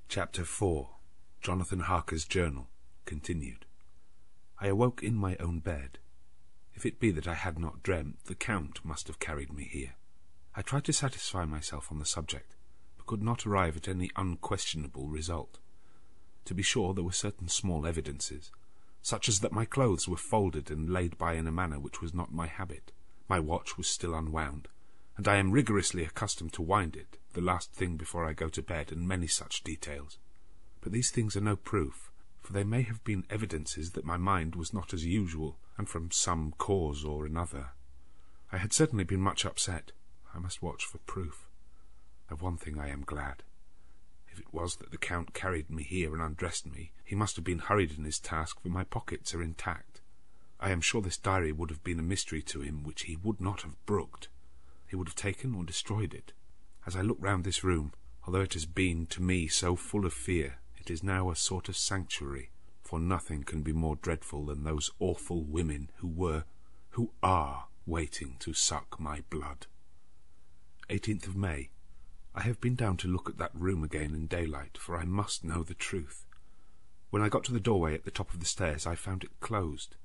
Chapter 4. Jonathan Harker's Journal, continued. I awoke in my own bed. If it be that I had not dreamt, the Count must have carried me here. I tried to satisfy myself on the subject, but could not arrive at any unquestionable result. To be sure, there were certain small evidences, such as that my clothes were folded and laid by in a manner which was not my habit. My watch was still unwound, and I am rigorously accustomed to wind it the last thing before I go to bed, and many such details. But these things are no proof, for they may have been evidences that my mind was not as usual, and from some cause or another. I had certainly been much upset. I must watch for proof. Of one thing I am glad. If it was that the Count carried me here and undressed me, he must have been hurried in his task, for my pockets are intact. I am sure this diary would have been a mystery to him which he would not have brooked. He would have taken or destroyed it. As I look round this room, although it has been to me so full of fear, it is now a sort of sanctuary, for nothing can be more dreadful than those awful women who are waiting to suck my blood. 18th of May. I have been down to look at that room again in daylight, for I must know the truth. When I got to the doorway at the top of the stairs, I found it closed.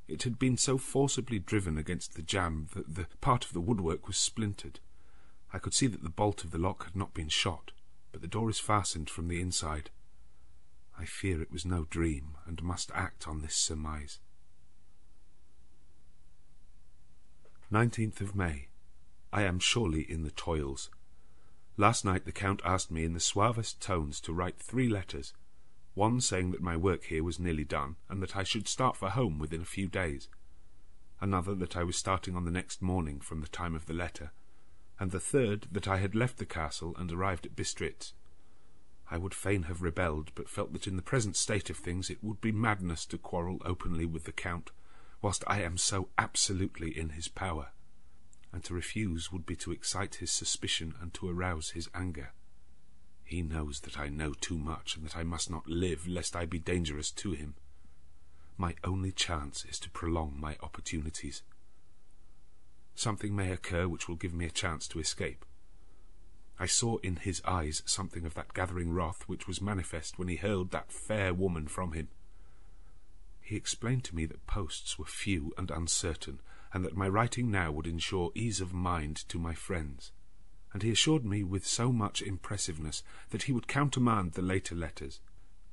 It had been so forcibly driven against the jamb that the part of the woodwork was splintered. I could see that the bolt of the lock had not been shot, but the door is fastened from the inside. I fear it was no dream, and must act on this surmise. 19th of May. I am surely in the toils. Last night the Count asked me in the suavest tones to write 3 letters, one saying that my work here was nearly done, and that I should start for home within a few days, another that I was starting on the next morning from the time of the letter, and the third that I had left the castle and arrived at Bistritz. I would fain have rebelled, but felt that in the present state of things it would be madness to quarrel openly with the Count, whilst I am so absolutely in his power, and to refuse would be to excite his suspicion and to arouse his anger. He knows that I know too much, and that I must not live, lest I be dangerous to him. My only chance is to prolong my opportunities. Something may occur which will give me a chance to escape. I saw in his eyes something of that gathering wrath which was manifest when he hurled that fair woman from him. He explained to me that posts were few and uncertain, and that my writing now would ensure ease of mind to my friends, and he assured me with so much impressiveness that he would countermand the later letters,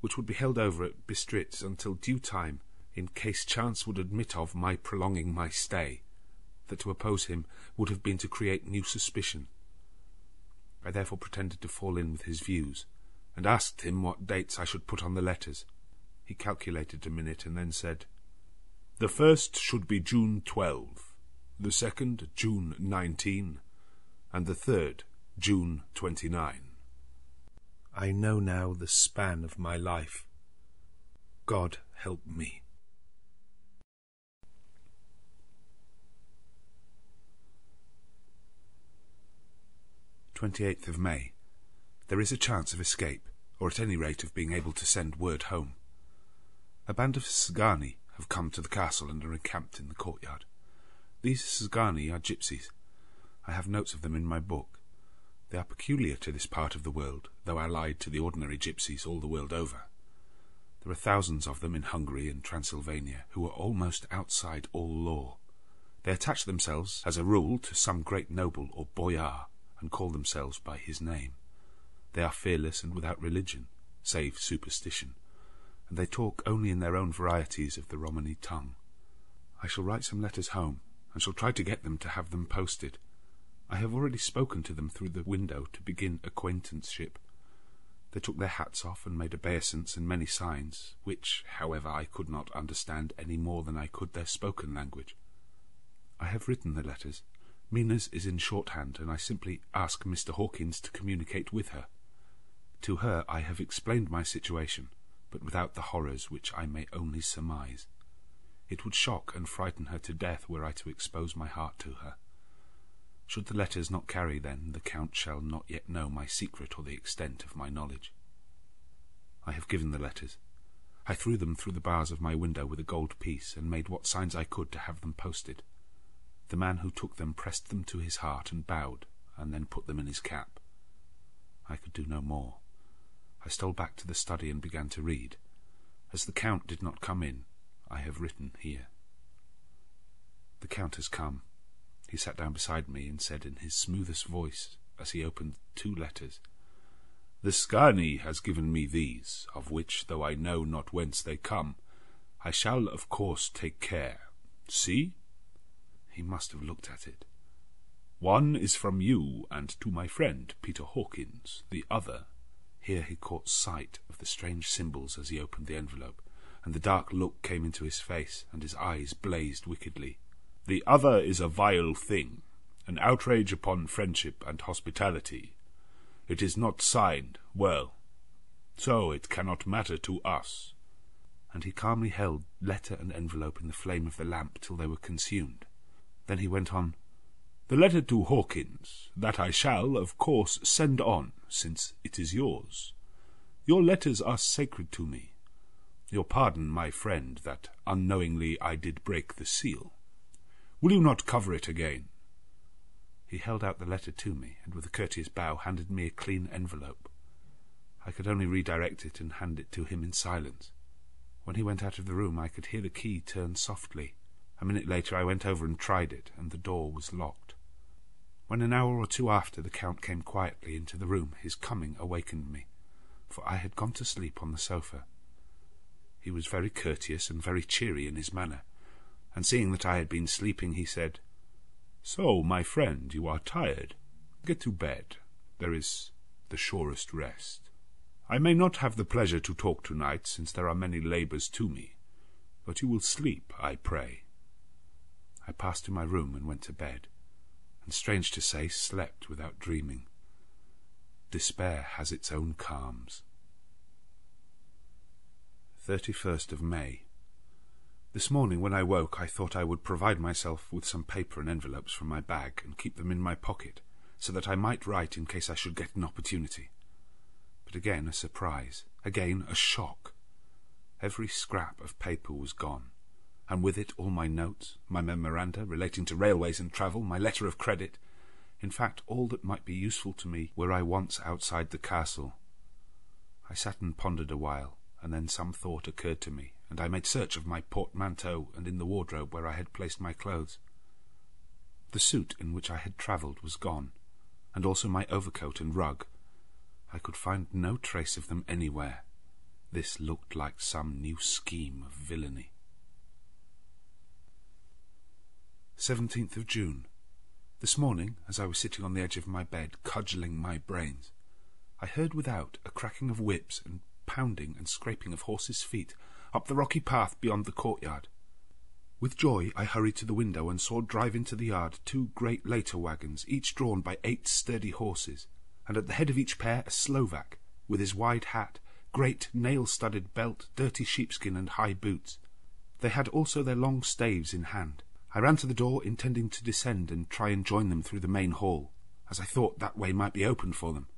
which would be held over at Bistritz until due time, in case chance would admit of my prolonging my stay, that to oppose him would have been to create new suspicion. I therefore pretended to fall in with his views, and asked him what dates I should put on the letters. He calculated a minute, and then said, "The first should be June 12, the second June 19, and the third June 29. I know now the span of my life. God help me." 28th of May. There is a chance of escape, or at any rate of being able to send word home. A band of Szgany have come to the castle and are encamped in the courtyard. These Szgany are gypsies. I have notes of them in my book. They are peculiar to this part of the world, though allied to the ordinary gypsies all the world over. There are thousands of them in Hungary and Transylvania who are almost outside all law. They attach themselves, as a rule, to some great noble or boyar, and call themselves by his name. They are fearless and without religion, save superstition, and they talk only in their own varieties of the Romany tongue. I shall write some letters home, and shall try to get them to have them posted. I have already spoken to them through the window to begin acquaintanceship. They took their hats off and made obeisance and many signs, which, however, I could not understand any more than I could their spoken language. I have written the letters. Mina's is in shorthand, and I simply ask Mr. Hawkins to communicate with her. To her I have explained my situation, but without the horrors which I may only surmise. It would shock and frighten her to death were I to expose my heart to her. Should the letters not carry, then the Count shall not yet know my secret or the extent of my knowledge. I have given the letters. I threw them through the bars of my window with a gold piece, and made what signs I could to have them posted. The man who took them pressed them to his heart and bowed, and then put them in his cap. I could do no more. I stole back to the study and began to read. As the Count did not come in, I have written here. The Count has come. He sat down beside me and said in his smoothest voice, as he opened 2 letters, "The Scani has given me these, of which, though I know not whence they come, I shall of course take care. See?" He must have looked at it. "One is from you and to my friend Peter Hawkins. The other—" Here he caught sight of the strange symbols as he opened the envelope, and the dark look came into his face, and his eyes blazed wickedly. "The other is a vile thing, an outrage upon friendship and hospitality. It is not signed. Well, so it cannot matter to us." And he calmly held letter and envelope in the flame of the lamp till they were consumed. Then he went on, "The letter to Hawkins, that I shall, of course, send on, since it is yours. Your letters are sacred to me. Your pardon, my friend, that unknowingly I did break the seal. Will you not cover it again?" He held out the letter to me, and with a courteous bow handed me a clean envelope. I could only redirect it and hand it to him in silence. When he went out of the room, I could hear the key turn softly. A minute later I went over and tried it, and the door was locked. When an hour or 2 after the Count came quietly into the room, his coming awakened me, for I had gone to sleep on the sofa. He was very courteous and very cheery in his manner, and seeing that I had been sleeping, he said, "So, my friend, you are tired. Get to bed. There is the surest rest. I may not have the pleasure to talk tonight, since there are many labours to me, but you will sleep, I pray." I passed to my room and went to bed, and strange to say, slept without dreaming. Despair has its own calms. 31st of May. This morning when I woke, I thought I would provide myself with some paper and envelopes from my bag and keep them in my pocket, so that I might write in case I should get an opportunity. But again a surprise, again a shock. Every scrap of paper was gone, and with it all my notes, my memoranda relating to railways and travel, my letter of credit, in fact all that might be useful to me were I once outside the castle. I sat and pondered a while, and then some thought occurred to me, and I made search of my portmanteau and in the wardrobe where I had placed my clothes. The suit in which I had travelled was gone, and also my overcoat and rug. I could find no trace of them anywhere. This looked like some new scheme of villainy. 17th of June. This morning, as I was sitting on the edge of my bed, cudgelling my brains, I heard without a cracking of whips and pounding and scraping of horses' feet up the rocky path beyond the courtyard. With joy I hurried to the window and saw drive into the yard 2 great later wagons, each drawn by 8 sturdy horses, and at the head of each pair a Slovak, with his wide hat, great nail-studded belt, dirty sheepskin, and high boots. They had also their long staves in hand. I ran to the door, intending to descend and try and join them through the main hall, as I thought that way might be opened for them.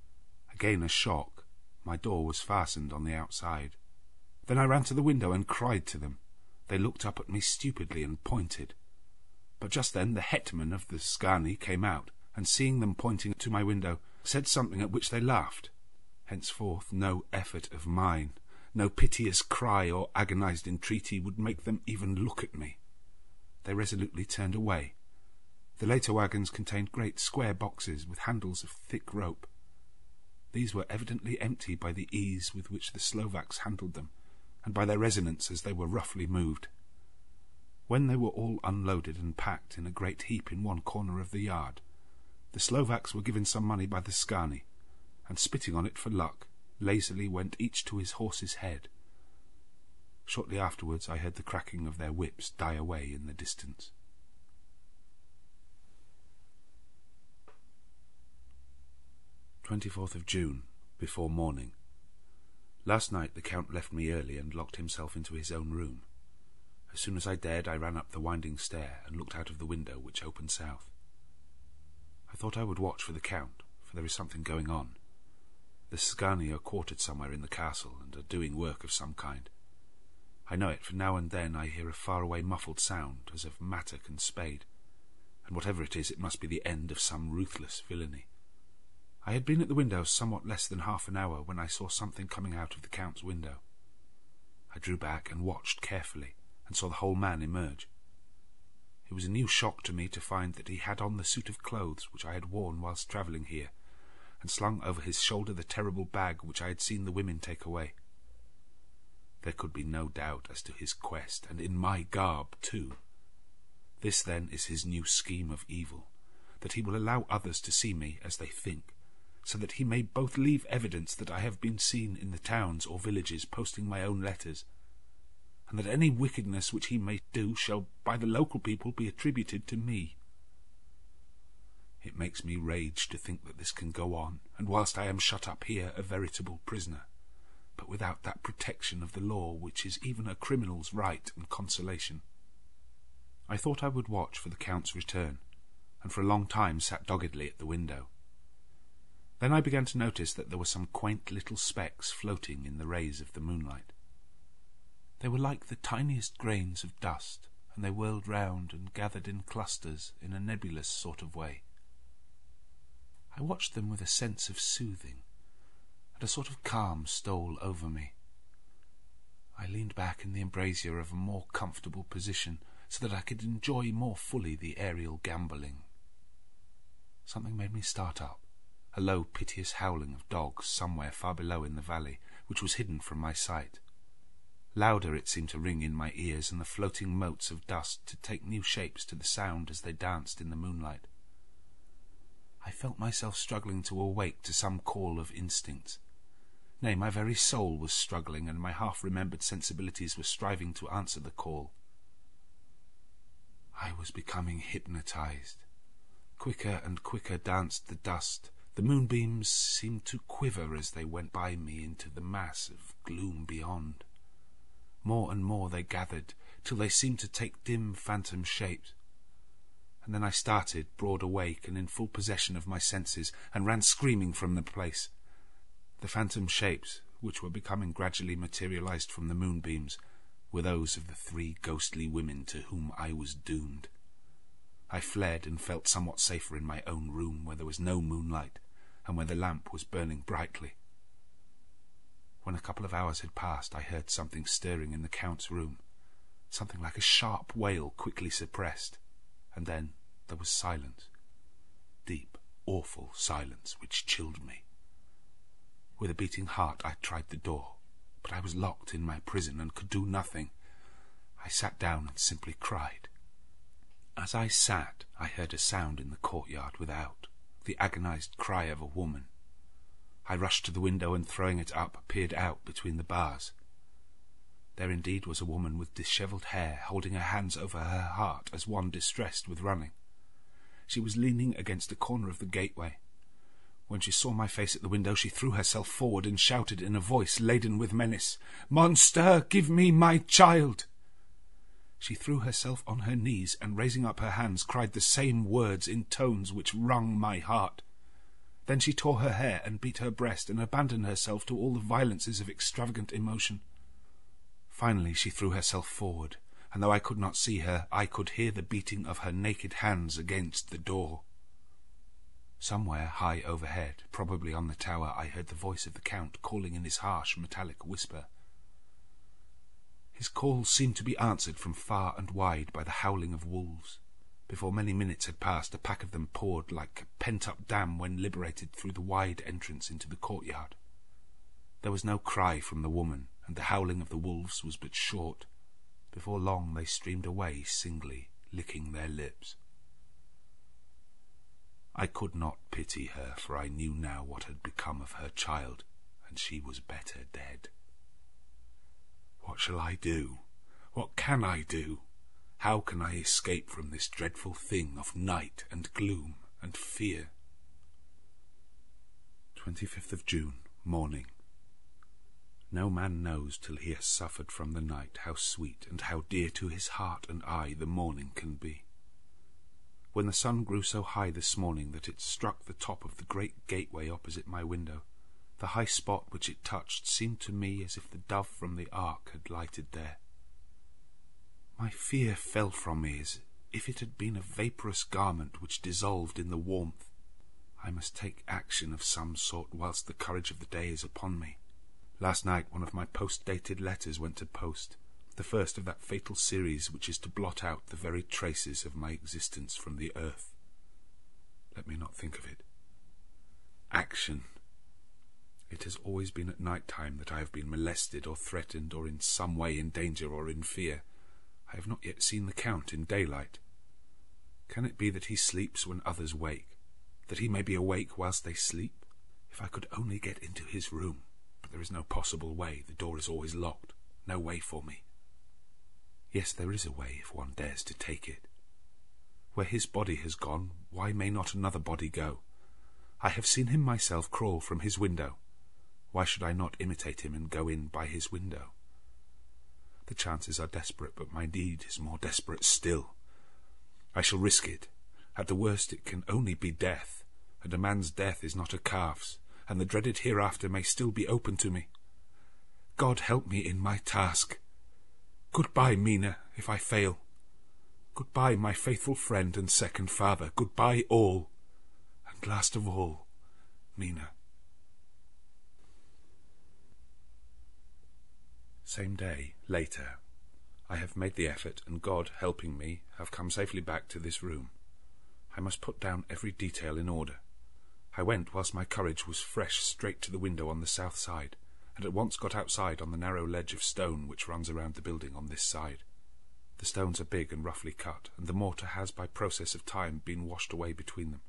Again a shock. My door was fastened on the outside. Then I ran to the window and cried to them. They looked up at me stupidly and pointed. But just then the hetman of the Scani came out, and seeing them pointing to my window, said something at which they laughed. Henceforth no effort of mine, no piteous cry or agonized entreaty would make them even look at me. They resolutely turned away. The later wagons contained great square boxes with handles of thick rope. These were evidently empty by the ease with which the Slovaks handled them, and by their resonance as they were roughly moved. When they were all unloaded and packed in a great heap in one corner of the yard, the Slovaks were given some money by the Scani, and spitting on it for luck, lazily went each to his horse's head. Shortly afterwards I heard the cracking of their whips die away in the distance. 24th of June, before morning. Last night the Count left me early and locked himself into his own room. As soon as I dared, I ran up the winding stair and looked out of the window which opened south. I thought I would watch for the Count, for there is something going on. The Scani are quartered somewhere in the castle and are doing work of some kind. I know it, for now and then I hear a far-away muffled sound, as of mattock and spade, and whatever it is, it must be the end of some ruthless villainy. I had been at the window somewhat less than half an hour when I saw something coming out of the Count's window. I drew back and watched carefully, and saw the whole man emerge. It was a new shock to me to find that he had on the suit of clothes which I had worn whilst travelling here, and slung over his shoulder the terrible bag which I had seen the women take away. There could be no doubt as to his quest, and in my garb too. This, then, is his new scheme of evil, that he will allow others to see me as they think, so that he may both leave evidence that I have been seen in the towns or villages posting my own letters, and that any wickedness which he may do shall by the local people be attributed to me. It makes me rage to think that this can go on, and whilst I am shut up here a veritable prisoner, but without that protection of the law which is even a criminal's right and consolation. I thought I would watch for the Count's return, and for a long time sat doggedly at the window. Then I began to notice that there were some quaint little specks floating in the rays of the moonlight. They were like the tiniest grains of dust, and they whirled round and gathered in clusters in a nebulous sort of way. I watched them with a sense of soothing, and a sort of calm stole over me. I leaned back in the embrasure of a more comfortable position, so that I could enjoy more fully the aerial gambolling. Something made me start up, a low, piteous howling of dogs somewhere far below in the valley, which was hidden from my sight. Louder it seemed to ring in my ears, and the floating motes of dust to take new shapes to the sound as they danced in the moonlight. I felt myself struggling to awake to some call of instinct. Nay, my very soul was struggling, and my half-remembered sensibilities were striving to answer the call. I was becoming hypnotized. Quicker and quicker danced the dust. The moonbeams seemed to quiver as they went by me into the mass of gloom beyond. More and more they gathered, till they seemed to take dim phantom shapes. And then I started, broad awake and in full possession of my senses, and ran screaming from the place. The phantom shapes, which were becoming gradually materialized from the moonbeams, were those of the 3 ghostly women to whom I was doomed. I fled and felt somewhat safer in my own room, where there was no moonlight, and where the lamp was burning brightly. When a couple of hours had passed, I heard something stirring in the Count's room, something like a sharp wail quickly suppressed, and then there was silence, deep, awful silence, which chilled me. With a beating heart I tried the door, but I was locked in my prison and could do nothing. I sat down and simply cried. As I sat, I heard a sound in the courtyard without, the agonized cry of a woman. I rushed to the window and, throwing it up, peered out between the bars. There indeed was a woman with dishevelled hair, holding her hands over her heart as one distressed with running. She was leaning against a corner of the gateway. When she saw my face at the window, she threw herself forward and shouted in a voice laden with menace, "Monster, give me my child!" She threw herself on her knees, and raising up her hands, cried the same words in tones which wrung my heart. Then she tore her hair and beat her breast, and abandoned herself to all the violences of extravagant emotion. Finally she threw herself forward, and though I could not see her, I could hear the beating of her naked hands against the door. Somewhere high overhead, probably on the tower, I heard the voice of the Count calling in his harsh metallic whisper. His call seemed to be answered from far and wide by the howling of wolves. Before many minutes had passed, a pack of them poured like a pent-up dam when liberated through the wide entrance into the courtyard. There was no cry from the woman, and the howling of the wolves was but short. Before long they streamed away singly, licking their lips. I could not pity her, for I knew now what had become of her child, and she was better dead. What shall I do? What can I do? How can I escape from this dreadful thing of night and gloom and fear? 25th of June, morning. No man knows till he has suffered from the night how sweet and how dear to his heart and eye the morning can be. When the sun grew so high this morning that it struck the top of the great gateway opposite my window, the high spot which it touched seemed to me as if the dove from the ark had lighted there. My fear fell from me as if it had been a vaporous garment which dissolved in the warmth. I must take action of some sort whilst the courage of the day is upon me. Last night one of my post-dated letters went to post, the first of that fatal series which is to blot out the very traces of my existence from the earth. Let me not think of it. Action. It has always been at night time that I have been molested or threatened or in some way in danger or in fear. I have not yet seen the Count in daylight. Can it be that he sleeps when others wake, that he may be awake whilst they sleep? If I could only get into his room, but there is no possible way. The door is always locked. No way for me. Yes, there is a way if one dares to take it. Where his body has gone, why may not another body go? I have seen him myself crawl from his window. Why should I not imitate him and go in by his window? The chances are desperate, but my deed is more desperate still. I shall risk it. At the worst it can only be death, and a man's death is not a calf's, and the dreaded hereafter may still be open to me. God help me in my task. Goodbye, Mina, if I fail. Goodbye, my faithful friend and second father. Goodbye, all. And last of all, Mina. Same day, later. I have made the effort, and God helping me, have come safely back to this room. I must put down every detail in order. I went, whilst my courage was fresh, straight to the window on the south side, and at once got outside on the narrow ledge of stone which runs around the building on this side. The stones are big and roughly cut, and the mortar has, by process of time, been washed away between them.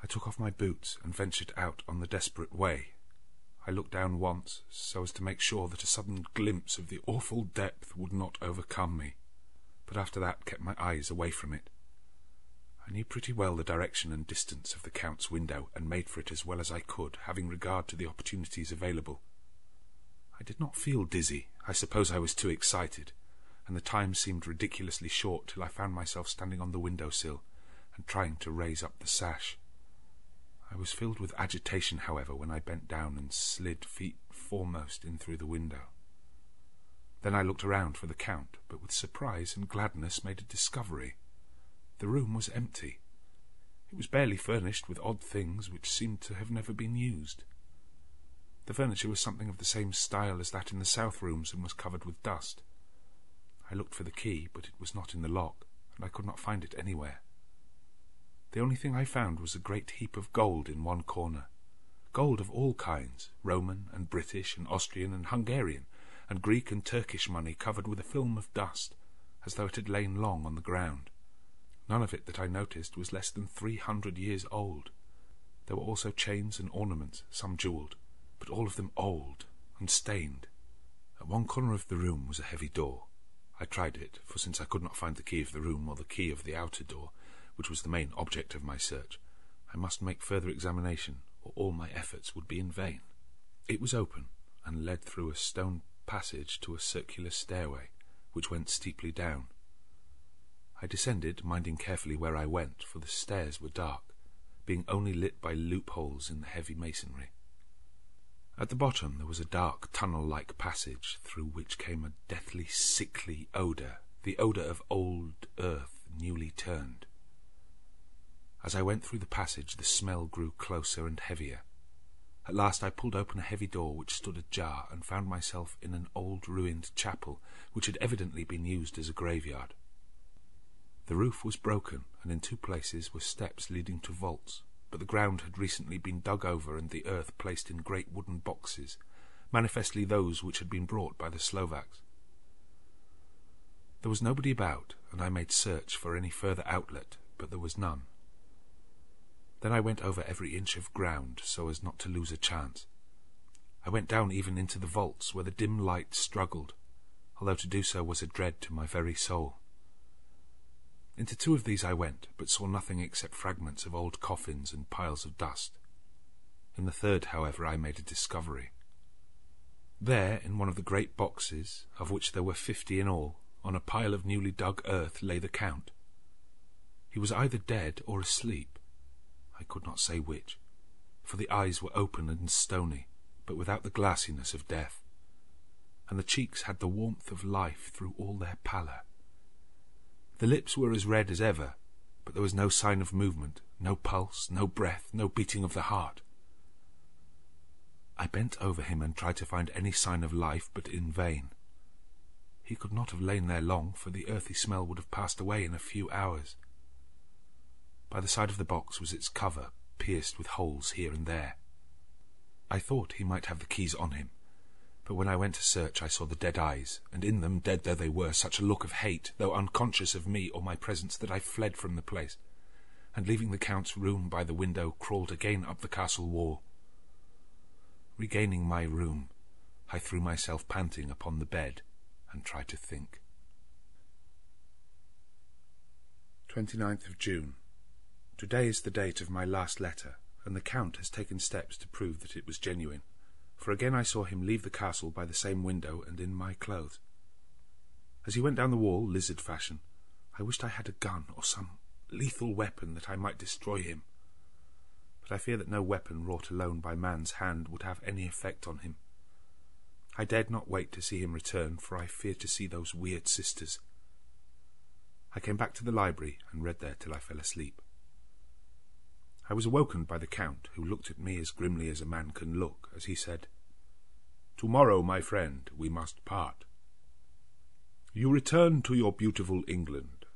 I took off my boots and ventured out on the desperate way. I looked down once, so as to make sure that a sudden glimpse of the awful depth would not overcome me, but after that kept my eyes away from it. I knew pretty well the direction and distance of the Count's window, and made for it as well as I could, having regard to the opportunities available. I did not feel dizzy. I suppose I was too excited, and the time seemed ridiculously short till I found myself standing on the window-sill and trying to raise up the sash. I was filled with agitation, however, when I bent down and slid feet foremost in through the window. Then I looked around for the Count, but with surprise and gladness made a discovery. The room was empty. It was barely furnished with odd things which seemed to have never been used. The furniture was something of the same style as that in the south rooms, and was covered with dust. I looked for the key, but it was not in the lock, and I could not find it anywhere. The only thing I found was a great heap of gold in one corner. Gold of all kinds, Roman and British and Austrian and Hungarian, and Greek and Turkish money covered with a film of dust, as though it had lain long on the ground. None of it that I noticed was less than 300 years old. There were also chains and ornaments, some jewelled, but all of them old and stained. At one corner of the room was a heavy door. I tried it, for since I could not find the key of the room or the key of the outer door, which was the main object of my search, I must make further examination, or all my efforts would be in vain. It was open, and led through a stone passage to a circular stairway, which went steeply down. I descended, minding carefully where I went, for the stairs were dark, being only lit by loopholes in the heavy masonry. At the bottom there was a dark tunnel-like passage, through which came a deathly, sickly odour, the odour of old earth newly turned. As I went through the passage, the smell grew closer and heavier. At last I pulled open a heavy door which stood ajar, and found myself in an old ruined chapel, which had evidently been used as a graveyard. The roof was broken, and in 2 places were steps leading to vaults, but the ground had recently been dug over and the earth placed in great wooden boxes, manifestly those which had been brought by the Slovaks. There was nobody about, and I made search for any further outlet, but there was none. Then I went over every inch of ground, so as not to lose a chance. I went down even into the vaults, where the dim light struggled, although to do so was a dread to my very soul. Into 2 of these I went, but saw nothing except fragments of old coffins and piles of dust. In the 3rd, however, I made a discovery. There, in one of the great boxes, of which there were 50 in all, on a pile of newly dug earth lay the Count. He was either dead or asleep. I could not say which, for the eyes were open and stony, but without the glassiness of death, and the cheeks had the warmth of life through all their pallor. The lips were as red as ever, but there was no sign of movement, no pulse, no breath, no beating of the heart. I bent over him and tried to find any sign of life, but in vain. He could not have lain there long, for the earthy smell would have passed away in a few hours. By the side of the box was its cover, pierced with holes here and there. I thought he might have the keys on him, but when I went to search I saw the dead eyes, and in them, dead though they were, such a look of hate, though unconscious of me or my presence, that I fled from the place, and leaving the Count's room by the window, crawled again up the castle wall. Regaining my room, I threw myself panting upon the bed and tried to think. 29th of June. Today is the date of my last letter, and the Count has taken steps to prove that it was genuine, for again I saw him leave the castle by the same window and in my clothes. As he went down the wall, lizard fashion, I wished I had a gun or some lethal weapon that I might destroy him. But I fear that no weapon wrought alone by man's hand would have any effect on him. I dared not wait to see him return, for I feared to see those weird sisters. I came back to the library and read there till I fell asleep. I was awoken by the Count, who looked at me as grimly as a man can look, as he said, "Tomorrow, my friend, we must part. You return to your beautiful England,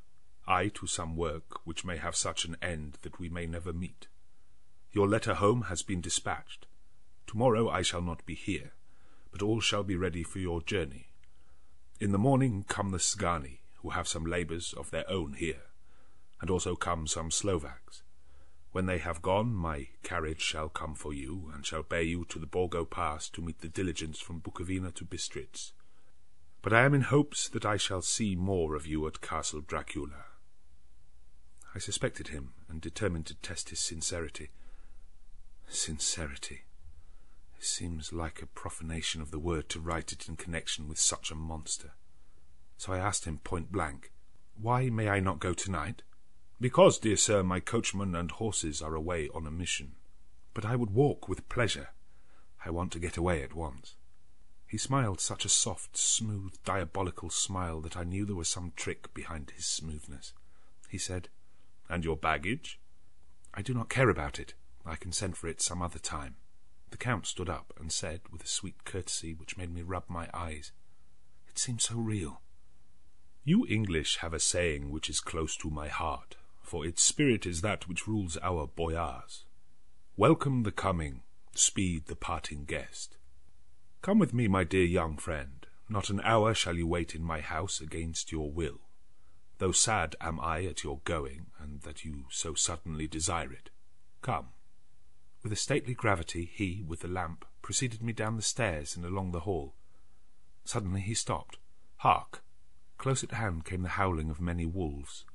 I to some work which may have such an end that we may never meet. Your letter home has been dispatched. Tomorrow I shall not be here, but all shall be ready for your journey. In the morning come the Sgani, who have some labours of their own here, and also come some Slovaks. When they have gone, my carriage shall come for you, and shall bear you to the Borgo Pass to meet the diligence from Bukovina to Bistritz. But I am in hopes that I shall see more of you at Castle Dracula." I suspected him, and determined to test his sincerity. Sincerity. It seems like a profanation of the word to write it in connection with such a monster. So I asked him point blank, "Why may I not go tonight?" "Because, dear sir, my coachman and horses are away on a mission." "But I would walk with pleasure. I want to get away at once." He smiled such a soft, smooth, diabolical smile that I knew there was some trick behind his smoothness. He said, "And your baggage?" "I do not care about it. I can send for it some other time." The Count stood up and said, with a sweet courtesy which made me rub my eyes, it seemed so real, "You English have a saying which is close to my heart, for its spirit is that which rules our boyars. Welcome the coming, speed the parting guest. Come with me, my dear young friend. Not an hour shall you wait in my house against your will, though sad am I at your going, and that you so suddenly desire it. Come." With a stately gravity, he, with the lamp, preceded me down the stairs and along the hall. Suddenly he stopped. Hark! Close at hand came the howling of many wolves.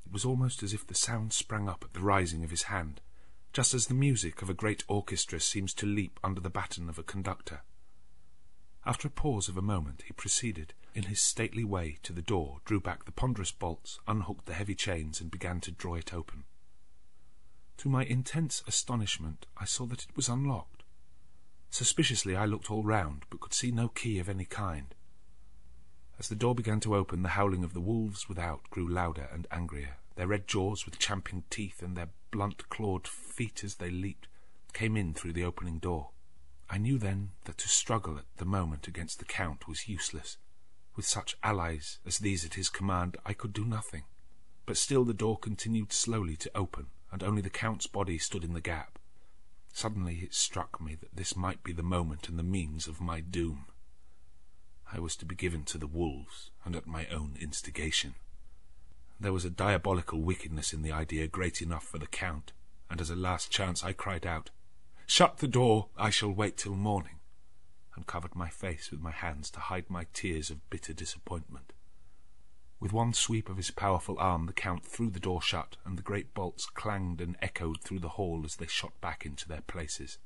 It was almost as if the sound sprang up at the rising of his hand, just as the music of a great orchestra seems to leap under the baton of a conductor. After a pause of a moment, he proceeded, in his stately way, to the door, drew back the ponderous bolts, unhooked the heavy chains, and began to draw it open. To my intense astonishment, I saw that it was unlocked. Suspiciously I looked all round, but could see no key of any kind. As the door began to open, the howling of the wolves without grew louder and angrier. Their red jaws with champing teeth, and their blunt-clawed feet as they leaped, came in through the opening door. I knew then that to struggle at the moment against the Count was useless. With such allies as these at his command, I could do nothing. But still the door continued slowly to open, and only the Count's body stood in the gap. Suddenly it struck me that this might be the moment and the means of my doom. I was to be given to the wolves, and at my own instigation. There was a diabolical wickedness in the idea great enough for the Count, and as a last chance I cried out, "Shut the door, I shall wait till morning," and covered my face with my hands to hide my tears of bitter disappointment. With one sweep of his powerful arm the Count threw the door shut, and the great bolts clanged and echoed through the hall as they shot back into their places.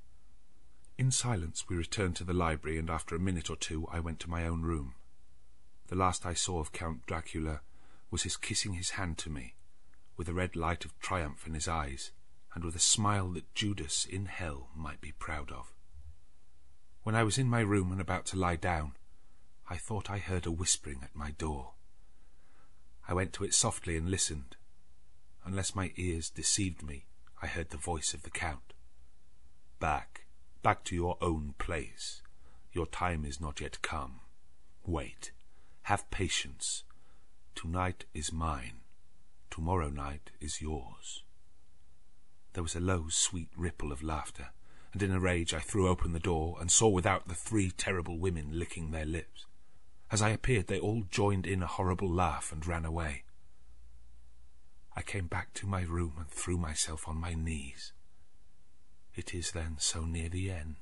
In silence we returned to the library, and after a minute or two I went to my own room. The last I saw of Count Dracula was his kissing his hand to me, with a red light of triumph in his eyes, and with a smile that Judas in hell might be proud of. When I was in my room and about to lie down, I thought I heard a whispering at my door. I went to it softly and listened. Unless my ears deceived me, I heard the voice of the Count. Back to your own place. Your time is not yet come. Wait, have patience. Tonight is mine. Tomorrow night is yours. There was a low, sweet ripple of laughter, and in a rage I threw open the door and saw without the 3 terrible women licking their lips. As I appeared, they all joined in a horrible laugh and ran away. I came back to my room and threw myself on my knees. It is then so near the end.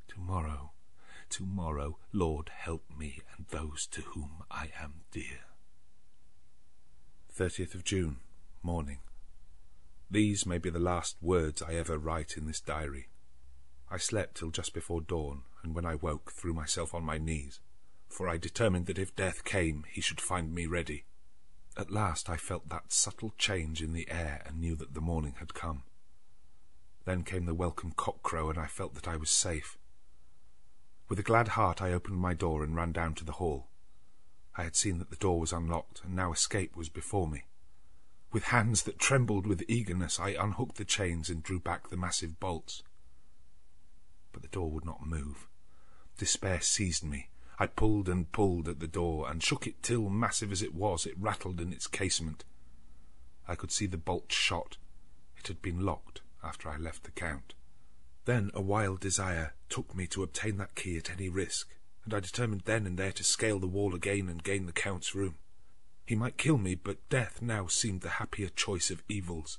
Tomorrow, Lord, help me and those to whom I am dear. 30th of June, morning. These may be the last words I ever write in this diary. I slept till just before dawn, and when I woke, threw myself on my knees, for I determined that if death came, he should find me ready. At last I felt that subtle change in the air and knew that the morning had come. Then came the welcome cock-crow, and I felt that I was safe. With a glad heart I opened my door and ran down to the hall. I had seen that the door was unlocked, and now escape was before me. With hands that trembled with eagerness, I unhooked the chains and drew back the massive bolts. But the door would not move. Despair seized me. I pulled and pulled at the door, and shook it till, massive as it was, it rattled in its casement. I could see the bolt shot. It had been locked after I left the Count. Then a wild desire took me to obtain that key at any risk, and I determined then and there to scale the wall again and gain the Count's room. He might kill me, but death now seemed the happier choice of evils.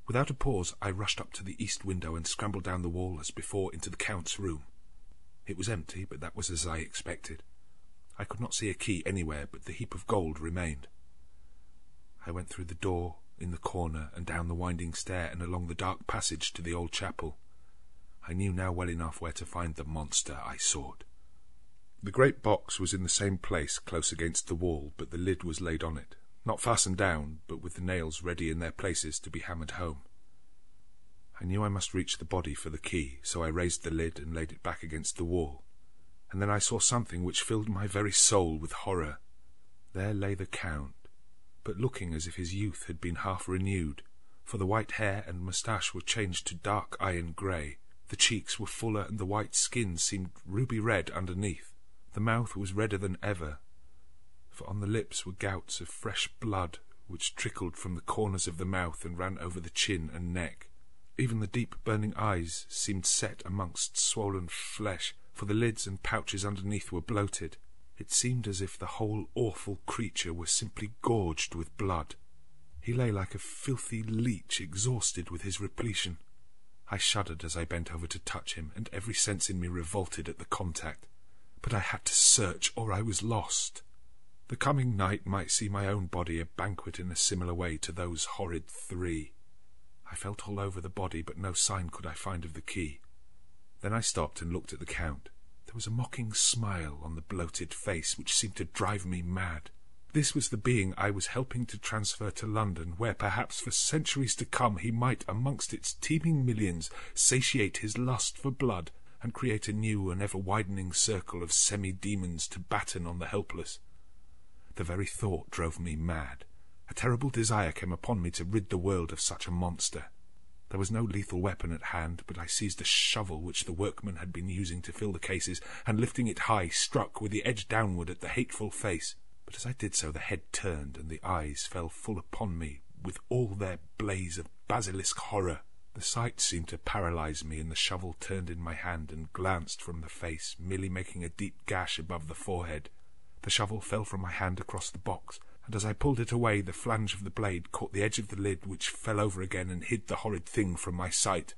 Without a pause I rushed up to the east window and scrambled down the wall as before into the Count's room. It was empty, but that was as I expected. I could not see a key anywhere, but the heap of gold remained. I went through the door in the corner and down the winding stair and along the dark passage to the old chapel. I knew now well enough where to find the monster I sought. The great box was in the same place close against the wall, but the lid was laid on it, not fastened down, but with the nails ready in their places to be hammered home. I knew I must reach the body for the key, so I raised the lid and laid it back against the wall, and then I saw something which filled my very soul with horror. There lay the Count, but looking as if his youth had been half renewed, for the white hair and moustache were changed to dark iron grey, the cheeks were fuller, and the white skin seemed ruby red underneath. The mouth was redder than ever, for on the lips were gouts of fresh blood which trickled from the corners of the mouth and ran over the chin and neck. Even the deep burning eyes seemed set amongst swollen flesh, for the lids and pouches underneath were bloated. It seemed as if the whole awful creature were simply gorged with blood. He lay like a filthy leech, exhausted with his repletion. I shuddered as I bent over to touch him, and every sense in me revolted at the contact. But I had to search, or I was lost. The coming night might see my own body a banquet in a similar way to those horrid 3. I felt all over the body, but no sign could I find of the key. Then I stopped and looked at the Count. There was a mocking smile on the bloated face which seemed to drive me mad. This was the being I was helping to transfer to London, where perhaps for centuries to come he might, amongst its teeming millions, satiate his lust for blood and create a new and ever-widening circle of semi-demons to batten on the helpless. The very thought drove me mad. A terrible desire came upon me to rid the world of such a monster. There was no lethal weapon at hand, but I seized a shovel which the workman had been using to fill the cases, and lifting it high, struck with the edge downward at the hateful face. But as I did so, the head turned, and the eyes fell full upon me with all their blaze of basilisk horror. The sight seemed to paralyse me, and the shovel turned in my hand and glanced from the face, merely making a deep gash above the forehead. The shovel fell from my hand across the box, and as I pulled it away, the flange of the blade caught the edge of the lid, which fell over again and hid the horrid thing from my sight.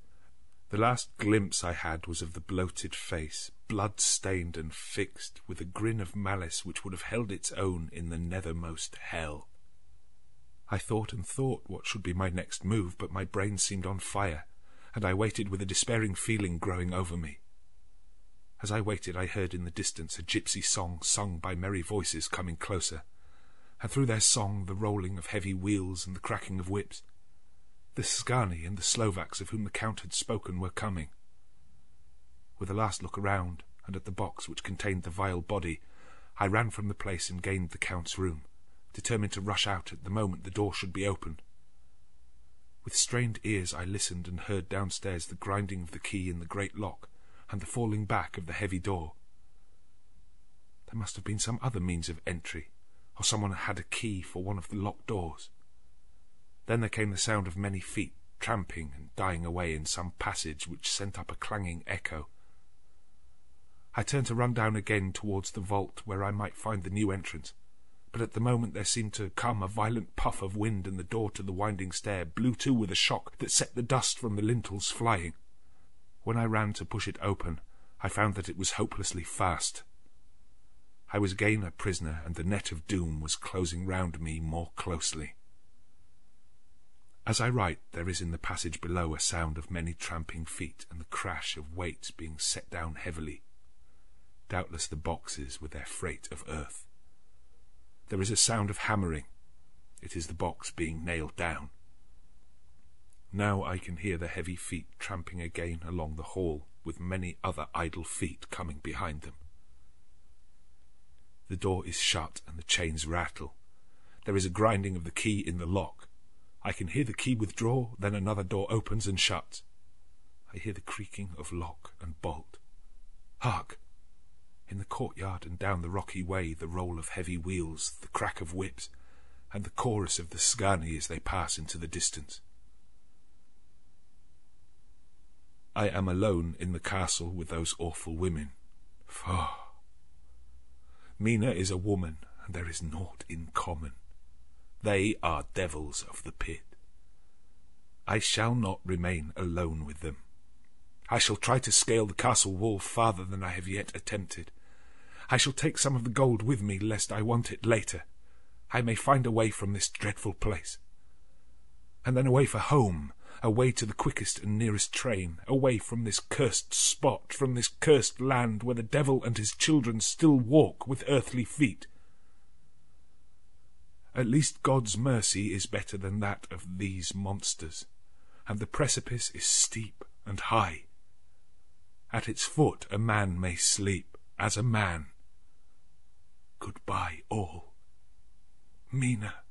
The last glimpse I had was of the bloated face, blood-stained and fixed, with a grin of malice which would have held its own in the nethermost hell. I thought and thought what should be my next move, but my brain seemed on fire, and I waited with a despairing feeling growing over me. As I waited, I heard in the distance a gypsy song sung by merry voices coming closer, and through their song the rolling of heavy wheels and the cracking of whips. The Scani and the Slovaks of whom the Count had spoken were coming. With a last look around, and at the box which contained the vile body, I ran from the place and gained the Count's room, determined to rush out at the moment the door should be opened. With strained ears I listened and heard downstairs the grinding of the key in the great lock and the falling back of the heavy door. There must have been some other means of entry, or someone had a key for one of the locked doors. Then there came the sound of many feet tramping and dying away in some passage which sent up a clanging echo. I turned to run down again towards the vault where I might find the new entrance, but at the moment there seemed to come a violent puff of wind, and the door to the winding stair blew to with a shock that set the dust from the lintels flying. When I ran to push it open, I found that it was hopelessly fast. I was again a prisoner, and the net of doom was closing round me more closely. As I write, there is in the passage below a sound of many tramping feet and the crash of weights being set down heavily, doubtless the boxes with their freight of earth. There is a sound of hammering. It is the box being nailed down. Now I can hear the heavy feet tramping again along the hall, with many other idle feet coming behind them. The door is shut and the chains rattle. There is a grinding of the key in the lock. I can hear the key withdraw, then another door opens and shuts. I hear the creaking of lock and bolt. Hark! In the courtyard and down the rocky way, the roll of heavy wheels, the crack of whips, and the chorus of the scani as they pass into the distance. I am alone in the castle with those awful women. Faugh! Mina is a woman, and there is naught in common. They are devils of the pit. I shall not remain alone with them. I shall try to scale the castle wall farther than I have yet attempted. I shall take some of the gold with me, lest I want it later. I may find a way from this dreadful place. And then away for home, away to the quickest and nearest train, away from this cursed spot, from this cursed land where the devil and his children still walk with earthly feet. At least God's mercy is better than that of these monsters, and the precipice is steep and high. At its foot a man may sleep as a man. Goodbye all. Mina.